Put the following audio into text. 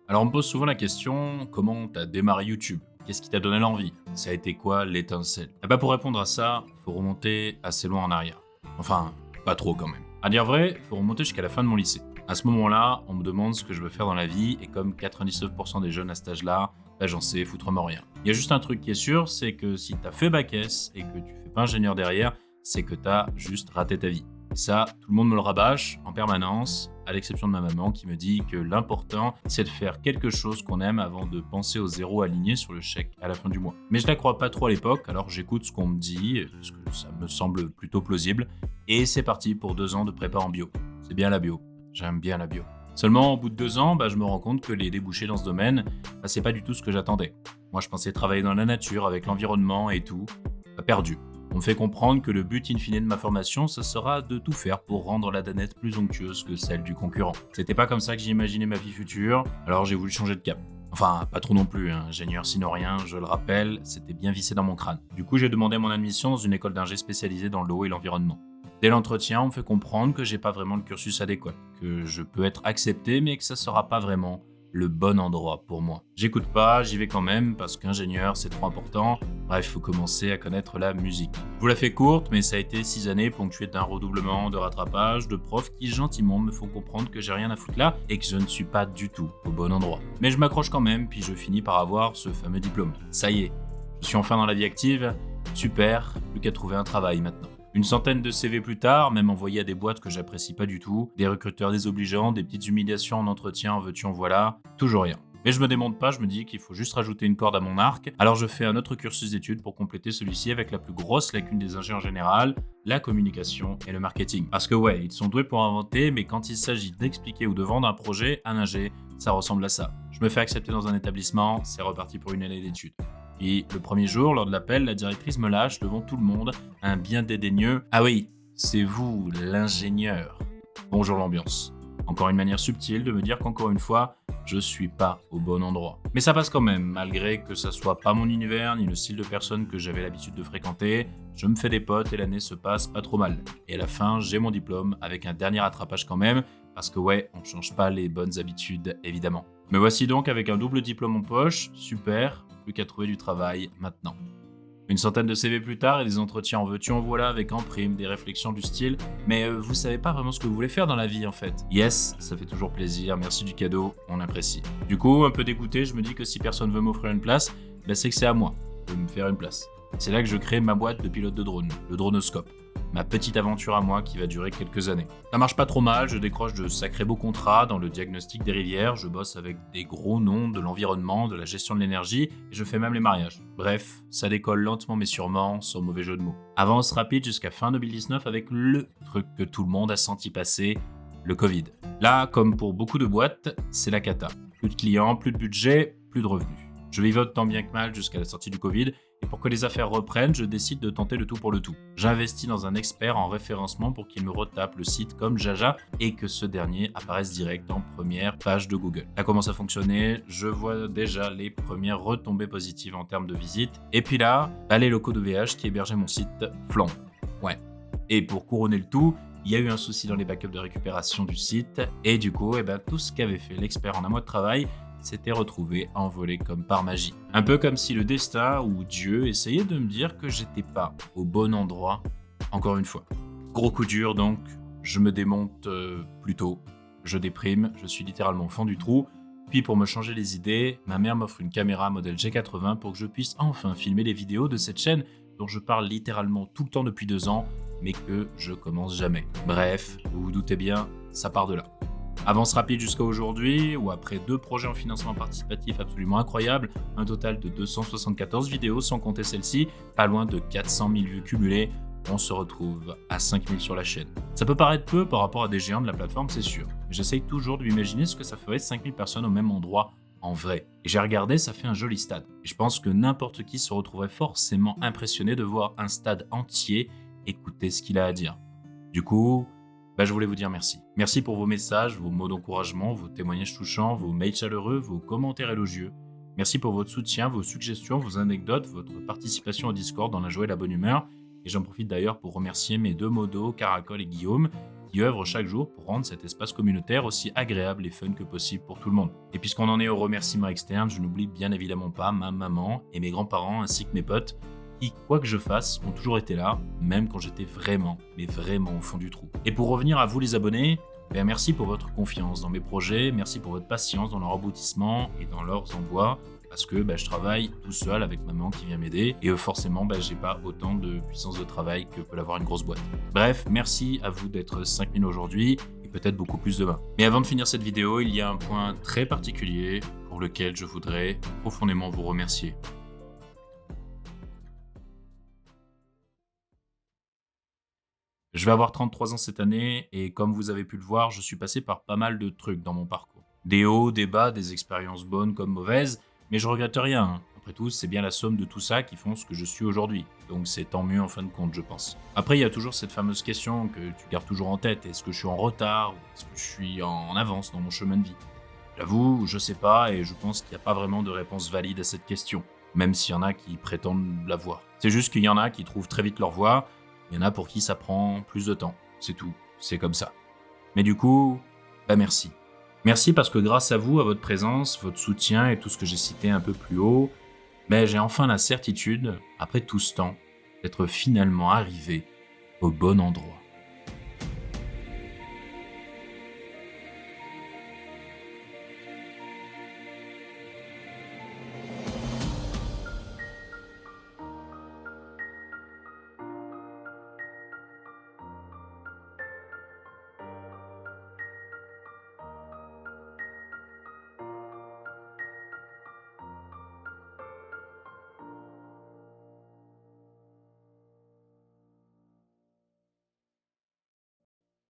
Alors on me pose souvent la question, comment t'as démarré YouTube? Qu'est-ce qui t'a donné l'envie? Ça a été quoi l'étincelle? Eh ben pour répondre à ça, faut remonter assez loin en arrière. Enfin, pas trop quand même. À dire vrai, faut remonter jusqu'à la fin de mon lycée. À ce moment-là, on me demande ce que je veux faire dans la vie, et comme 99% des jeunes à cet âge-là, ben j'en sais foutrement rien. Il y a juste un truc qui est sûr, c'est que si t'as fait bac S et que tu fais pas ingénieur derrière, c'est que t'as juste raté ta vie. Et ça, tout le monde me le rabâche en permanence, à l'exception de ma maman qui me dit que l'important, c'est de faire quelque chose qu'on aime avant de penser aux zéros alignés sur le chèque à la fin du mois. Mais je la crois pas trop à l'époque, alors j'écoute ce qu'on me dit, parce que ça me semble plutôt plausible, et c'est parti pour 2 ans de prépa en bio. C'est bien la bio, j'aime bien la bio. Seulement, au bout de 2 ans, je me rends compte que les débouchés dans ce domaine, c'est pas du tout ce que j'attendais. Moi, je pensais travailler dans la nature, avec l'environnement et tout. Perdu. On me fait comprendre que le but in fine de ma formation, ce sera de tout faire pour rendre la danette plus onctueuse que celle du concurrent. C'était pas comme ça que j'imaginais ma vie future, alors j'ai voulu changer de cap. Enfin, pas trop non plus, hein. Ingénieur sinon rien, je le rappelle, c'était bien vissé dans mon crâne. Du coup, j'ai demandé mon admission dans une école d'ingé spécialisée dans l'eau et l'environnement. Dès l'entretien, on me fait comprendre que j'ai pas vraiment le cursus adéquat, que je peux être accepté, mais que ça sera pas vraiment le bon endroit pour moi. J'écoute pas, j'y vais quand même parce qu'ingénieur c'est trop important. Bref, faut commencer à connaître la musique. Je vous la fais courte, mais ça a été 6 années ponctuées d'un redoublement, de rattrapage, de profs qui gentiment me font comprendre que j'ai rien à foutre là et que je ne suis pas du tout au bon endroit. Mais je m'accroche quand même, puis je finis par avoir ce fameux diplôme. Ça y est, je suis enfin dans la vie active. Super, plus qu'à trouver un travail maintenant. Une centaine de CV plus tard, même envoyés à des boîtes que j'apprécie pas du tout, des recruteurs désobligeants, des petites humiliations en entretien, en veux-tu en voilà, toujours rien. Mais je me démonte pas, je me dis qu'il faut juste rajouter une corde à mon arc, alors je fais un autre cursus d'études pour compléter celui-ci avec la plus grosse lacune des ingénieurs en général, la communication et le marketing. Parce que ouais, ils sont doués pour inventer, mais quand il s'agit d'expliquer ou de vendre un projet, un ingé, ça ressemble à ça. Je me fais accepter dans un établissement, c'est reparti pour une année d'études. Puis le premier jour, lors de l'appel, la directrice me lâche devant tout le monde un bien dédaigneux « Ah oui, c'est vous, l'ingénieur ». Bonjour l'ambiance. Encore une manière subtile de me dire qu'encore une fois, je suis pas au bon endroit. Mais ça passe quand même, malgré que ça soit pas mon univers ni le style de personne que j'avais l'habitude de fréquenter. Je me fais des potes et l'année se passe pas trop mal. Et à la fin, j'ai mon diplôme avec un dernier rattrapage quand même, parce que ouais, on change pas les bonnes habitudes évidemment. Me voici donc avec un double diplôme en poche, super, plus qu'à trouver du travail maintenant. Une centaine de CV plus tard et des entretiens en veux-tu en voilà avec en prime des réflexions du style « Mais vous savez pas vraiment ce que vous voulez faire dans la vie en fait ?» Yes, ça fait toujours plaisir, merci du cadeau, on apprécie. Du coup, un peu dégoûté, je me dis que si personne veut m'offrir une place, c'est que c'est à moi de me faire une place. C'est là que je crée ma boîte de pilote de drone, le Dronoscope. Ma petite aventure à moi qui va durer quelques années. Ça marche pas trop mal, je décroche de sacrés beaux contrats dans le diagnostic des rivières, je bosse avec des gros noms de l'environnement, de la gestion de l'énergie, et je fais même les mariages. Bref, ça décolle lentement mais sûrement, sans mauvais jeu de mots. Avance rapide jusqu'à fin 2019 avec le truc que tout le monde a senti passer, le Covid. Là, comme pour beaucoup de boîtes, c'est la cata. Plus de clients, plus de budget, plus de revenus. Je vivote tant bien que mal jusqu'à la sortie du Covid, et pour que les affaires reprennent, je décide de tenter le tout pour le tout. J'investis dans un expert en référencement pour qu'il me retape le site comme Jaja et que ce dernier apparaisse direct en première page de Google. Ça commence à fonctionner, je vois déjà les premières retombées positives en termes de visites. Et puis là, les locaux de VH qui hébergeaient mon site flambent. Ouais. Et pour couronner le tout, il y a eu un souci dans les backups de récupération du site et du coup, tout ce qu'avait fait l'expert en un mois de travail s'était retrouvé envolé comme par magie. Un peu comme si le destin ou Dieu essayait de me dire que j'étais pas au bon endroit, encore une fois. Gros coup dur donc, je me démonte plus tôt, je déprime, je suis littéralement au fond du trou. Puis pour me changer les idées, ma mère m'offre une caméra modèle G80 pour que je puisse enfin filmer les vidéos de cette chaîne dont je parle littéralement tout le temps depuis 2 ans, mais que je commence jamais. Bref, vous vous doutez bien, ça part de là. Avance rapide jusqu'à aujourd'hui, où après 2 projets en financement participatif absolument incroyables, un total de 274 vidéos sans compter celle-ci, pas loin de 400 000 vues cumulées, on se retrouve à 5 000 sur la chaîne. Ça peut paraître peu par rapport à des géants de la plateforme, c'est sûr, mais j'essaye toujours de m'imaginer ce que ça ferait 5 000 personnes au même endroit en vrai. Et j'ai regardé, ça fait un joli stade. Et je pense que n'importe qui se retrouverait forcément impressionné de voir un stade entier écouter ce qu'il a à dire. Du coup, je voulais vous dire merci. Merci pour vos messages, vos mots d'encouragement, vos témoignages touchants, vos mails chaleureux, vos commentaires élogieux. Merci pour votre soutien, vos suggestions, vos anecdotes, votre participation au Discord dans la joie et la bonne humeur. Et j'en profite d'ailleurs pour remercier mes 2 modos, Caracol et Guillaume, qui œuvrent chaque jour pour rendre cet espace communautaire aussi agréable et fun que possible pour tout le monde. Et puisqu'on en est aux remerciements externes, je n'oublie bien évidemment pas ma maman et mes grands-parents ainsi que mes potes qui, quoi que je fasse, ont toujours été là, même quand j'étais vraiment, mais vraiment au fond du trou. Et pour revenir à vous les abonnés, merci pour votre confiance dans mes projets, merci pour votre patience dans leur aboutissement et dans leurs envois, parce que je travaille tout seul avec maman qui vient m'aider, et forcément, j'ai pas autant de puissance de travail que peut l'avoir une grosse boîte. Bref, merci à vous d'être 5000 aujourd'hui, et peut-être beaucoup plus demain. Mais avant de finir cette vidéo, il y a un point très particulier pour lequel je voudrais profondément vous remercier. Je vais avoir 33 ans cette année et comme vous avez pu le voir, je suis passé par pas mal de trucs dans mon parcours. Des hauts, des bas, des expériences bonnes comme mauvaises, mais je regrette rien, hein. Après tout, c'est bien la somme de tout ça qui font ce que je suis aujourd'hui. Donc c'est tant mieux en fin de compte, je pense. Après, il y a toujours cette fameuse question que tu gardes toujours en tête. Est-ce que je suis en retard ou est-ce que je suis en avance dans mon chemin de vie? J'avoue, je sais pas et je pense qu'il n'y a pas vraiment de réponse valide à cette question, même s'il y en a qui prétendent l'avoir. C'est juste qu'il y en a qui trouvent très vite leur voie. Il y en a pour qui ça prend plus de temps, c'est tout, c'est comme ça. Mais du coup, merci. Merci parce que grâce à vous, à votre présence, votre soutien et tout ce que j'ai cité un peu plus haut, j'ai enfin la certitude, après tout ce temps, d'être finalement arrivé au bon endroit.